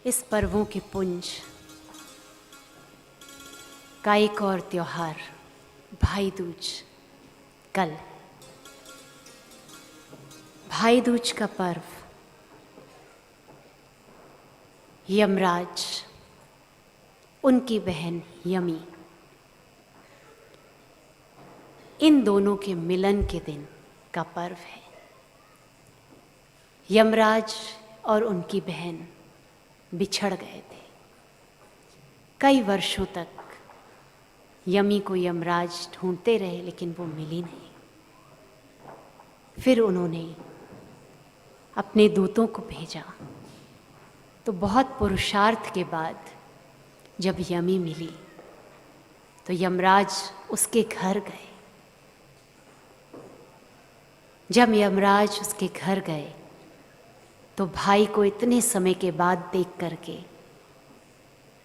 इस पर्वों के पुंज का एक और त्योहार भाई दूज कल। भाई दूज का पर्व यमराज, उनकी बहन यमी, इन दोनों के मिलन के दिन का पर्व है। यमराज और उनकी बहन बिछड़ गए थे। कई वर्षों तक यमी को यमराज ढूंढते रहे, लेकिन वो मिली नहीं। फिर उन्होंने अपने दूतों को भेजा, तो बहुत पुरुषार्थ के बाद जब यमी मिली तो यमराज उसके घर गए। जब यमराज उसके घर गए तो भाई को इतने समय के बाद देख करके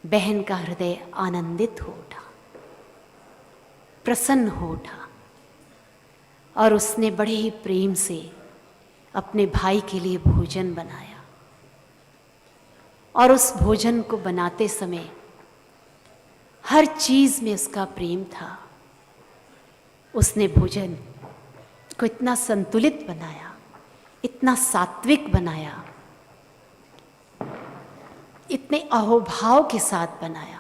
बहन का हृदय आनंदित हो उठा, प्रसन्न हो उठा, और उसने बड़े ही प्रेम से अपने भाई के लिए भोजन बनाया। और उस भोजन को बनाते समय हर चीज में उसका प्रेम था। उसने भोजन को इतना संतुलित बनाया, इतना सात्विक बनाया, इतने अहोभाव के साथ बनाया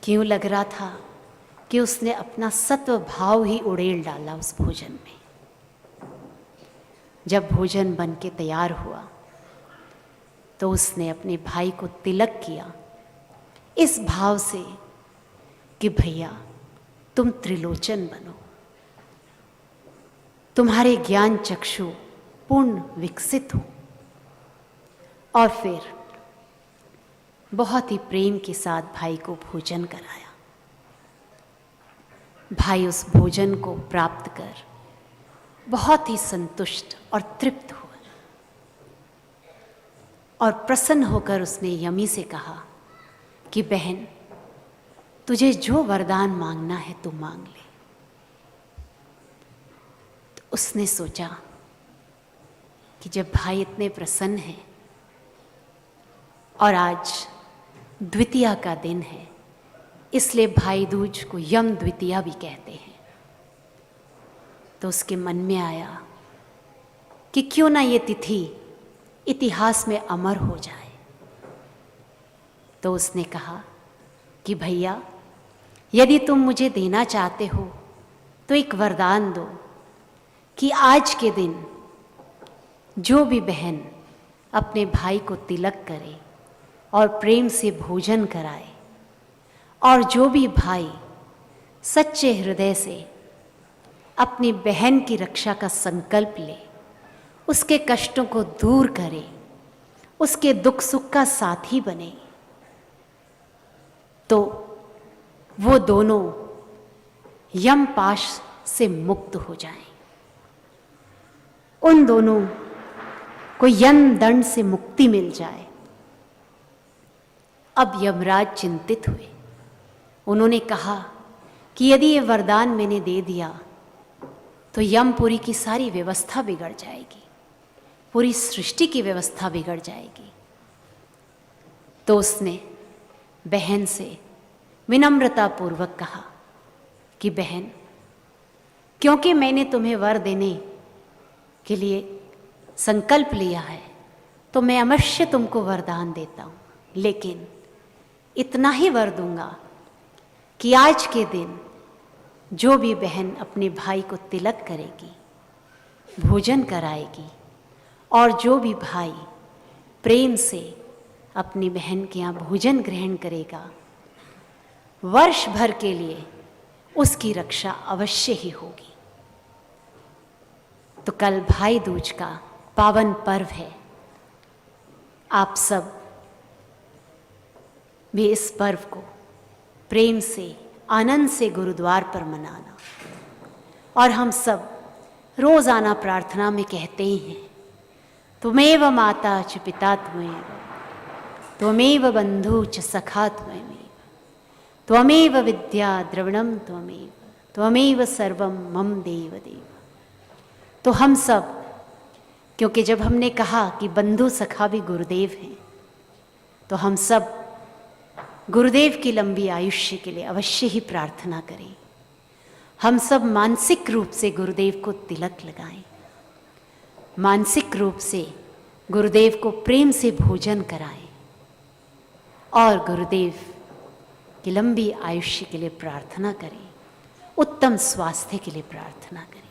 कि यूं लग रहा था कि उसने अपना सत्व भाव ही उड़ेल डाला उस भोजन में। जब भोजन बन के तैयार हुआ तो उसने अपने भाई को तिलक किया, इस भाव से कि भैया तुम त्रिलोचन बनो, तुम्हारे ज्ञान चक्षु पूर्ण विकसित हो। और फिर बहुत ही प्रेम के साथ भाई को भोजन कराया। भाई उस भोजन को प्राप्त कर बहुत ही संतुष्ट और तृप्त हुआ, और प्रसन्न होकर उसने यमी से कहा कि बहन, तुझे जो वरदान मांगना है तू मांग ले। तो उसने सोचा कि जब भाई इतने प्रसन्न हैं और आज द्वितीया का दिन है, इसलिए भाई दूज को यम द्वितीया भी कहते हैं, तो उसके मन में आया कि क्यों ना ये तिथि इतिहास में अमर हो जाए। तो उसने कहा कि भैया, यदि तुम मुझे देना चाहते हो तो एक वरदान दो कि आज के दिन जो भी बहन अपने भाई को तिलक करे और प्रेम से भोजन कराए, और जो भी भाई सच्चे हृदय से अपनी बहन की रक्षा का संकल्प ले, उसके कष्टों को दूर करे, उसके दुख सुख का साथी बने, तो वो दोनों यमपाश से मुक्त हो जाएं। उन दोनों को यम दंड से मुक्ति मिल जाए। अब यमराज चिंतित हुए। उन्होंने कहा कि यदि ये वरदान मैंने दे दिया तो यमपुरी की सारी व्यवस्था बिगड़ जाएगी, पूरी सृष्टि की व्यवस्था बिगड़ जाएगी। तो उसने बहन से विनम्रता पूर्वक कहा कि बहन, क्योंकि मैंने तुम्हें वर देने के लिए संकल्प लिया है तो मैं अवश्य तुमको वरदान देता हूँ, लेकिन इतना ही वर दूंगा कि आज के दिन जो भी बहन अपने भाई को तिलक करेगी, भोजन कराएगी, और जो भी भाई प्रेम से अपनी बहन के यहाँ भोजन ग्रहण करेगा, वर्ष भर के लिए उसकी रक्षा अवश्य ही होगी। तो कल भाई दूज का पावन पर्व है। आप सब भी इस पर्व को प्रेम से, आनंद से गुरुद्वार पर मनाना। और हम सब रोजाना प्रार्थना में कहते ही हैं, त्वमेव माता च पिता त्वमेव, त्वमेव बंधु च सखा त्वमेव, त्वमेव विद्या द्रविणम त्वमेव, त्वमेव सर्वम मम देव देव। तो हम सब, क्योंकि जब हमने कहा कि बंधु सखा भी गुरुदेव हैं, तो हम सब गुरुदेव की लंबी आयुष्य के लिए अवश्य ही प्रार्थना करें। हम सब मानसिक रूप से गुरुदेव को तिलक लगाएं, मानसिक रूप से गुरुदेव को प्रेम से भोजन कराएं और गुरुदेव की लंबी आयुष्य के लिए प्रार्थना करें, उत्तम स्वास्थ्य के लिए प्रार्थना करें।